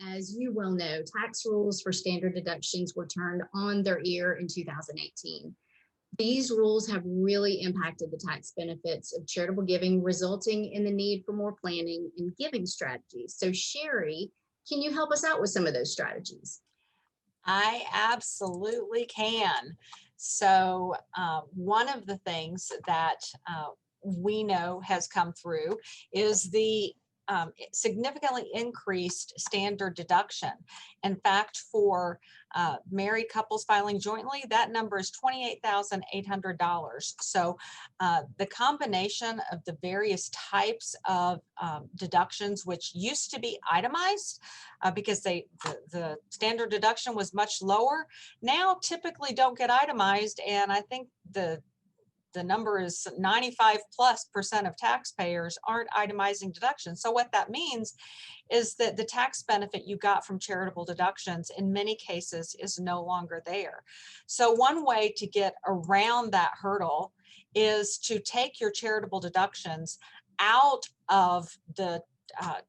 As you well know, tax rules for standard deductions were turned on their ear in 2018. These rules have really impacted the tax benefits of charitable giving, resulting in the need for more planning and giving strategies. So, Sherry, can you help us out with some of those strategies? I absolutely can. So one of the things that we know has come through is the significantly increased standard deduction. In fact, for married couples filing jointly, that number is $28,800. So the combination of the various types of deductions, which used to be itemized because the standard deduction was much lower, now typically don't get itemized. And I think the number is 95+% of taxpayers aren't itemizing deductions. So what that means is that the tax benefit you got from charitable deductions in many cases is no longer there. So one way to get around that hurdle is to take your charitable deductions out of the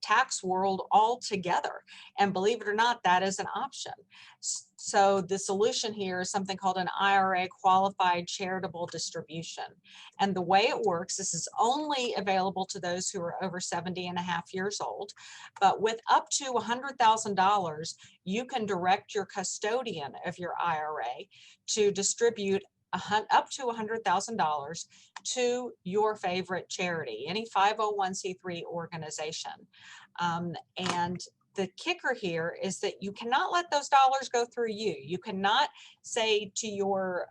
tax world altogether. And believe it or not, that is an option. So the solution here is something called an IRA qualified charitable distribution. And the way it works, this is only available to those who are over 70 and a half years old, but with up to $100,000, you can direct your custodian of your IRA to distribute up to $100,000 to your favorite charity, any 501c3 organization. And the kicker here is that you cannot let those dollars go through you. You cannot say to your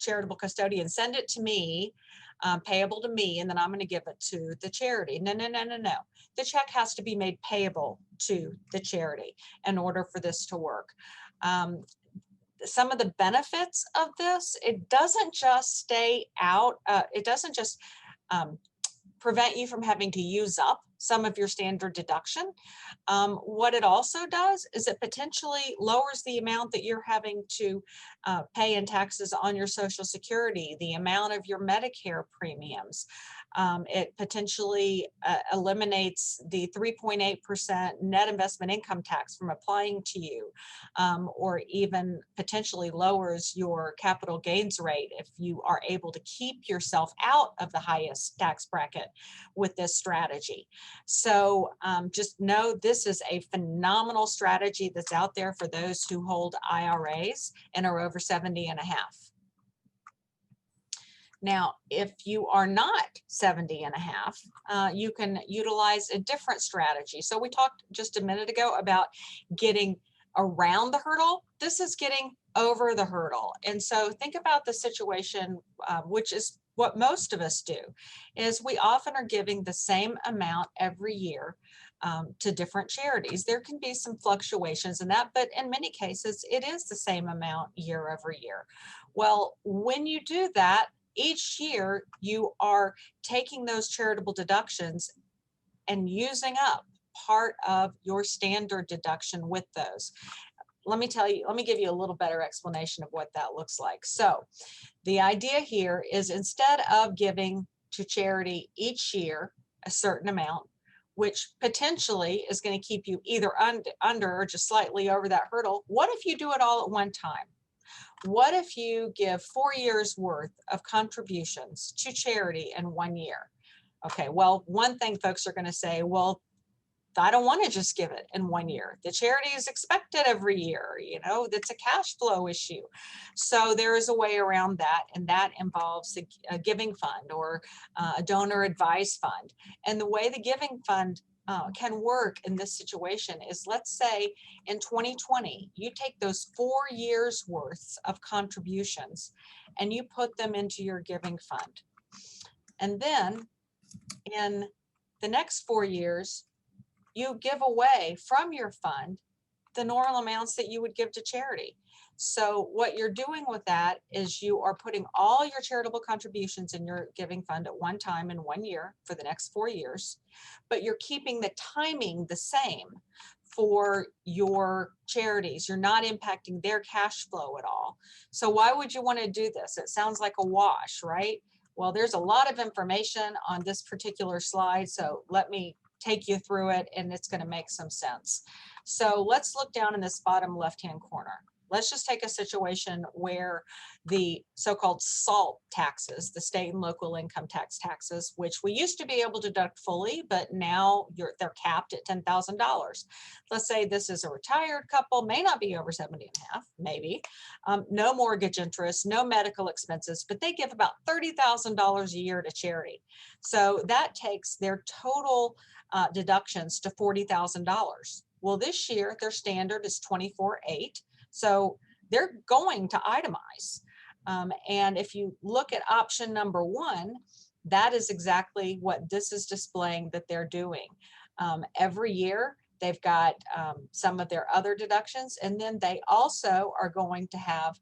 charitable custodian, send it to me, payable to me, and then I'm going to give it to the charity. No, no, no, no, no. The check has to be made payable to the charity in order for this to work. Some of the benefits of this, it doesn't just stay out, it doesn't just prevent you from having to use up some of your standard deduction. What it also does is it potentially lowers the amount that you're having to pay in taxes on your Social Security, the amount of your Medicare premiums. It potentially eliminates the 3.8% net investment income tax from applying to you, or even potentially lowers your capital gains rate if you are able to keep yourself out of the highest tax bracket with this strategy. So just know this is a phenomenal strategy that's out there for those who hold IRAs and are over 70 and a half. Now, if you are not 70 and a half, you can utilize a different strategy. So we talked just a minute ago about getting around the hurdle. This is getting over the hurdle. And so think about the situation, which is what most of us do, is we often are giving the same amount every year to different charities. There can be some fluctuations in that, but in many cases, it is the same amount year over year. Well, when you do that, each year you are taking those charitable deductions and using up part of your standard deduction with those. Let me give you a little better explanation of what that looks like. So the idea here is instead of giving to charity each year a certain amount, which potentially is going to keep you either under or just slightly over that hurdle, what if you do it all at one time? What if you give 4 years worth of contributions to charity in 1 year? Okay, well, one thing folks are going to say, well, I don't want to just give it in 1 year. The charity is expected every year, that's a cash flow issue. So there is a way around that, and that involves a giving fund or a donor advised fund. And the way the giving fund can work in this situation is, let's say in 2020, you take those 4 years worth of contributions and you put them into your giving fund. And then in the next 4 years, you give away from your fund the normal amounts that you would give to charity. So what you're doing with that is you are putting all your charitable contributions in your giving fund at one time in 1 year for the next 4 years, but you're keeping the timing the same for your charities. You're not impacting their cash flow at all. So why would you want to do this? It sounds like a wash, right? Well, there's a lot of information on this particular slide, so let me take you through it, and it's going to make some sense. So let's look down in this bottom left-hand corner. Let's just take a situation where the so-called SALT taxes, the state and local income taxes, which we used to be able to deduct fully, but now they're capped at $10,000. Let's say this is a retired couple, may not be over 70 and a half, maybe. No mortgage interest, no medical expenses, but they give about $30,000 a year to charity. So that takes their total deductions to $40,000. Well, this year their standard is 24.8. So they're going to itemize. And if you look at option number 1, that is exactly what this is displaying that they're doing. Every year they've got some of their other deductions, and then they also are going to have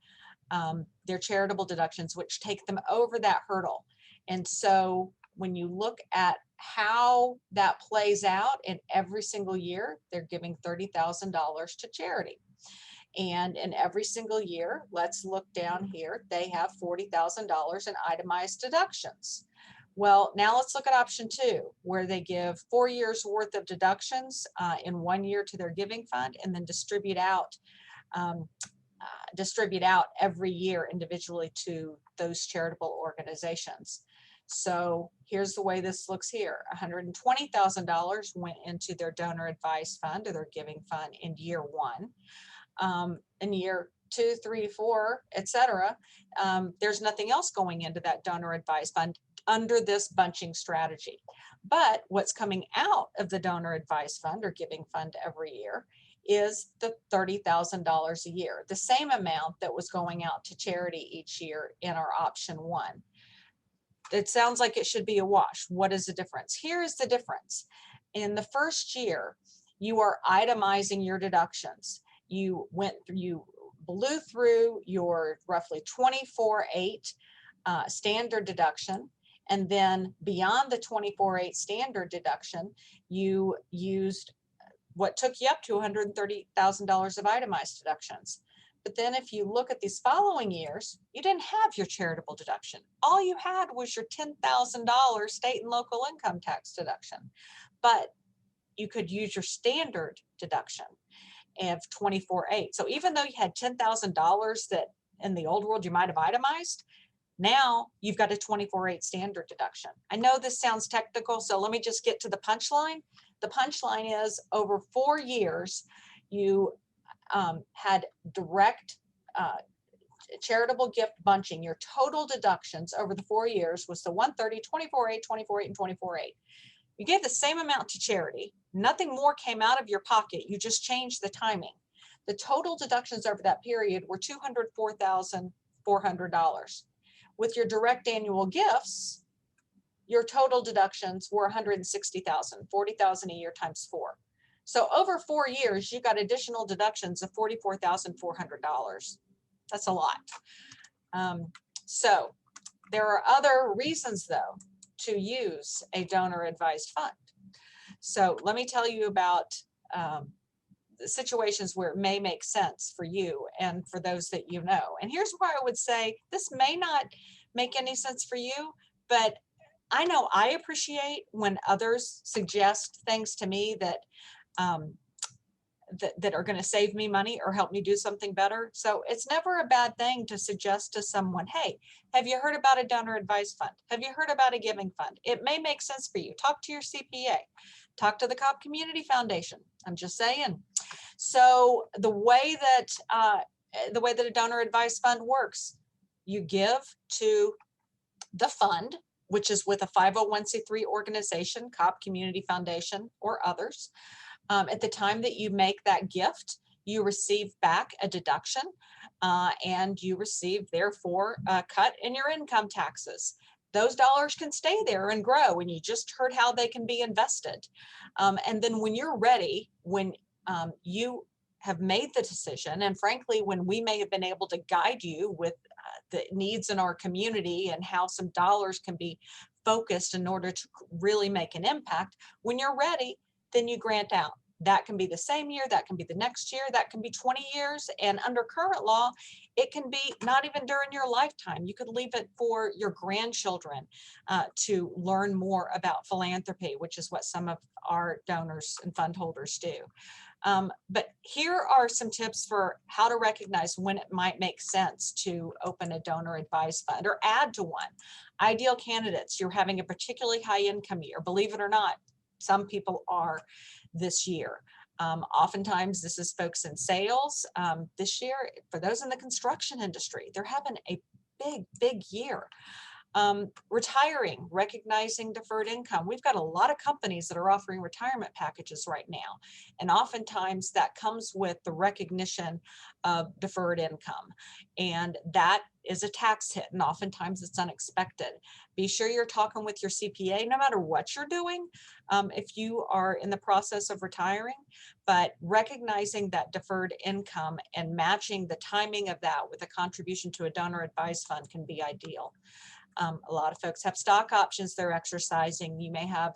their charitable deductions, which take them over that hurdle. And so when you look at how that plays out in every single year, they're giving $30,000 to charity. And in every single year, let's look down here, they have $40,000 in itemized deductions. Well, now let's look at option 2, where they give 4 years worth of deductions in 1 year to their giving fund, and then distribute out every year individually to those charitable organizations. So here's the way this looks here. $120,000 went into their donor advised fund or their giving fund in year 1. In year 2, 3, 4, etc., there's nothing else going into that donor advised fund under this bunching strategy. But what's coming out of the donor advised fund or giving fund every year is the $30,000 a year, the same amount that was going out to charity each year in our option 1. It sounds like it should be a wash. What is the difference? Here is the difference. In the first year, you are itemizing your deductions. You blew through your roughly 24.8 standard deduction, and then beyond the 24.8 standard deduction, you used what took you up to $130,000 of itemized deductions. But then if you look at these following years, you didn't have your charitable deduction. All you had was your $10,000 state and local income tax deduction. But you could use your standard deduction of 24.8. So even though you had $10,000 that in the old world you might have itemized, now you've got a 24.8 standard deduction. I know this sounds technical, so let me just get to the punchline. The punchline is over 4 years, you had direct charitable gift bunching. Your total deductions over the 4 years was the 130, 24.8, 24.8, and 24.8. You gave the same amount to charity. Nothing more came out of your pocket. You just changed the timing. The total deductions over that period were $204,400. With your direct annual gifts, your total deductions were $160,000, $40,000 a year times 4. So over 4 years, you got additional deductions of $44,400. That's a lot. So there are other reasons, though, to use a donor advised fund. So let me tell you about situations where it may make sense for you and for those that you know. And here's where I would say this may not make any sense for you, but I know I appreciate when others suggest things to me that that are going to save me money or help me do something better. So it's never a bad thing to suggest to someone, hey, have you heard about a donor advised fund? Have you heard about a giving fund? It may make sense for you. Talk to your CPA. Talk to the Cobb Community Foundation. I'm just saying. So the way that a donor advised fund works, you give to the fund, which is with a 501c3 organization, Cobb Community Foundation, or others. At the time that you make that gift, you receive back a deduction and you receive, therefore, a cut in your income taxes. Those dollars can stay there and grow, and you just heard how they can be invested. And then when you're ready, when you have made the decision, and frankly, when we may have been able to guide you with the needs in our community and how some dollars can be focused in order to really make an impact, when you're ready, then you grant out. That can be the same year, that can be the next year, that can be 20 years. And under current law, it can be not even during your lifetime. You could leave it for your grandchildren to learn more about philanthropy, which is what some of our donors and fund holders do. But here are some tips for how to recognize when it might make sense to open a donor advised fund or add to one. Ideal candidates, you're having a particularly high income year. Believe it or not, some people are this year. Oftentimes this is folks in sales. This year, for those in the construction industry, they're having a big year. Retiring, recognizing deferred income. We've got a lot of companies that are offering retirement packages right now. And oftentimes that comes with the recognition of deferred income. And that is a tax hit. And oftentimes it's unexpected. Be sure you're talking with your CPA, no matter what you're doing, if you are in the process of retiring, but recognizing that deferred income and matching the timing of that with a contribution to a donor advised fund can be ideal. A lot of folks have stock options they're exercising. You may have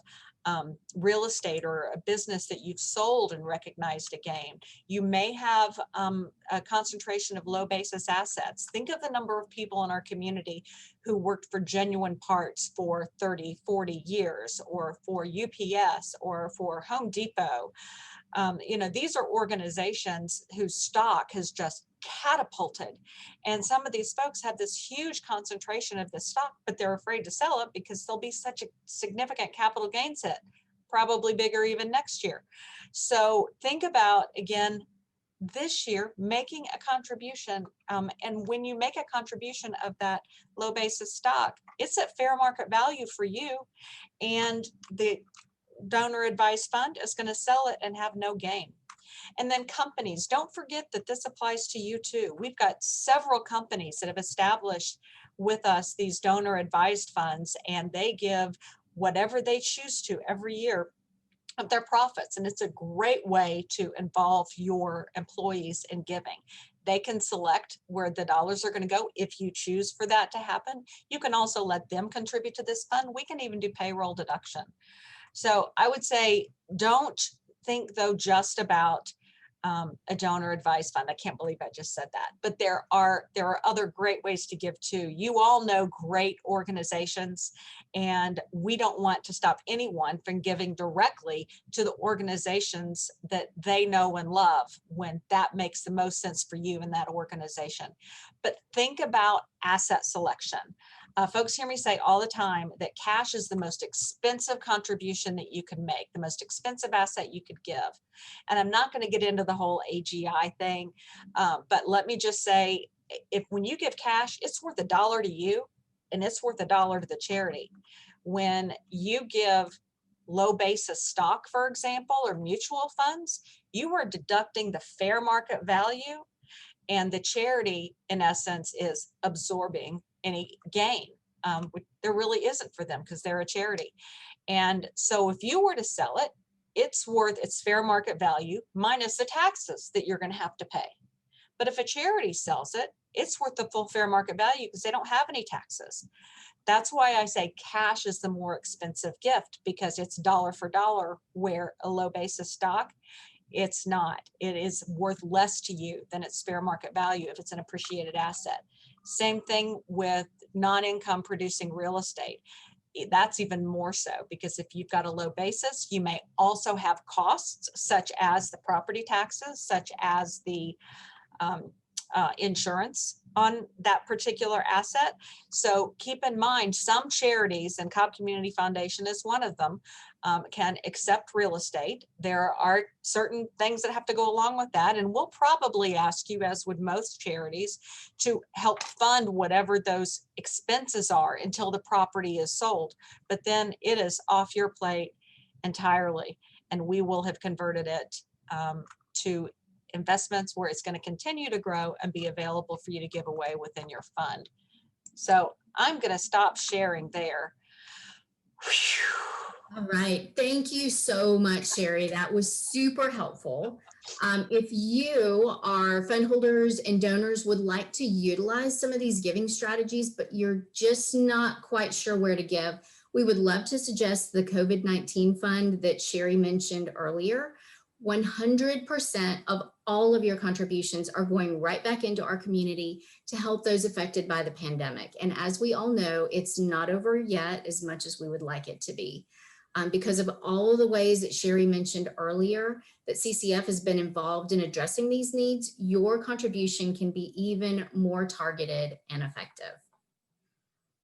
real estate or a business that you've sold and recognized a gain. You may have a concentration of low basis assets. Think of the number of people in our community who worked for Genuine Parts for 30, 40 years, or for UPS or for Home Depot. You know, these are organizations whose stock has just catapulted. And some of these folks have this huge concentration of this stock, but they're afraid to sell it because there'll be such a significant capital gains hit, probably bigger even next year. So think about, again, this year making a contribution. And when you make a contribution of that low basis stock, it's at fair market value for you. And the donor advised fund is going to sell it and have no gain. And then companies, don't forget that this applies to you too. We've got several companies that have established with us these donor advised funds, and they give whatever they choose to every year of their profits. And it's a great way to involve your employees in giving. They can select where the dollars are going to go if you choose for that to happen. You can also let them contribute to this fund. We can even do payroll deduction. So I would say, don't think though just about a donor advised fund. I can't believe I just said that, but there are other great ways to give too. You all know great organizations, and we don't want to stop anyone from giving directly to the organizations that they know and love when that makes the most sense for you in that organization. But think about asset selection. Folks hear me say all the time that cash is the most expensive contribution that you can make, the most expensive asset you could give. And I'm not going to get into the whole AGI thing, but let me just say, when you give cash, it's worth $1 to you, and it's worth $1 to the charity. When you give low basis stock, for example, or mutual funds, you are deducting the fair market value, and the charity, in essence, is absorbing any gain. There really isn't for them because they're a charity. And so if you were to sell it, it's worth its fair market value minus the taxes that you're going to have to pay. But if a charity sells it, it's worth the full fair market value because they don't have any taxes. That's why I say cash is the more expensive gift, because it's dollar for dollar, where a low basis stock, it's not. It is worth less to you than its fair market value if it's an appreciated asset. Same thing with non-income producing real estate. That's even more so, because if you've got a low basis, you may also have costs such as the property taxes, such as the insurance on that particular asset. So keep in mind, some charities, and Cobb Community Foundation is one of them, can accept real estate. There are certain things that have to go along with that, and we'll probably ask you, as would most charities, to help fund whatever those expenses are until the property is sold. But then it is off your plate entirely, and we will have converted it to investments where it's going to continue to grow and be available for you to give away within your fund. So I'm going to stop sharing there. Whew. All right. Thank you so much, Sherry. That was super helpful. If you, our fund holders and donors, would like to utilize some of these giving strategies, but you're just not quite sure where to give, we would love to suggest the COVID-19 fund that Sherry mentioned earlier. 100% of all of your contributions are going right back into our community to help those affected by the pandemic. And as we all know, it's not over yet as much as we would like it to be. Because of all of the ways that Sherry mentioned earlier that CCF has been involved in addressing these needs, your contribution can be even more targeted and effective.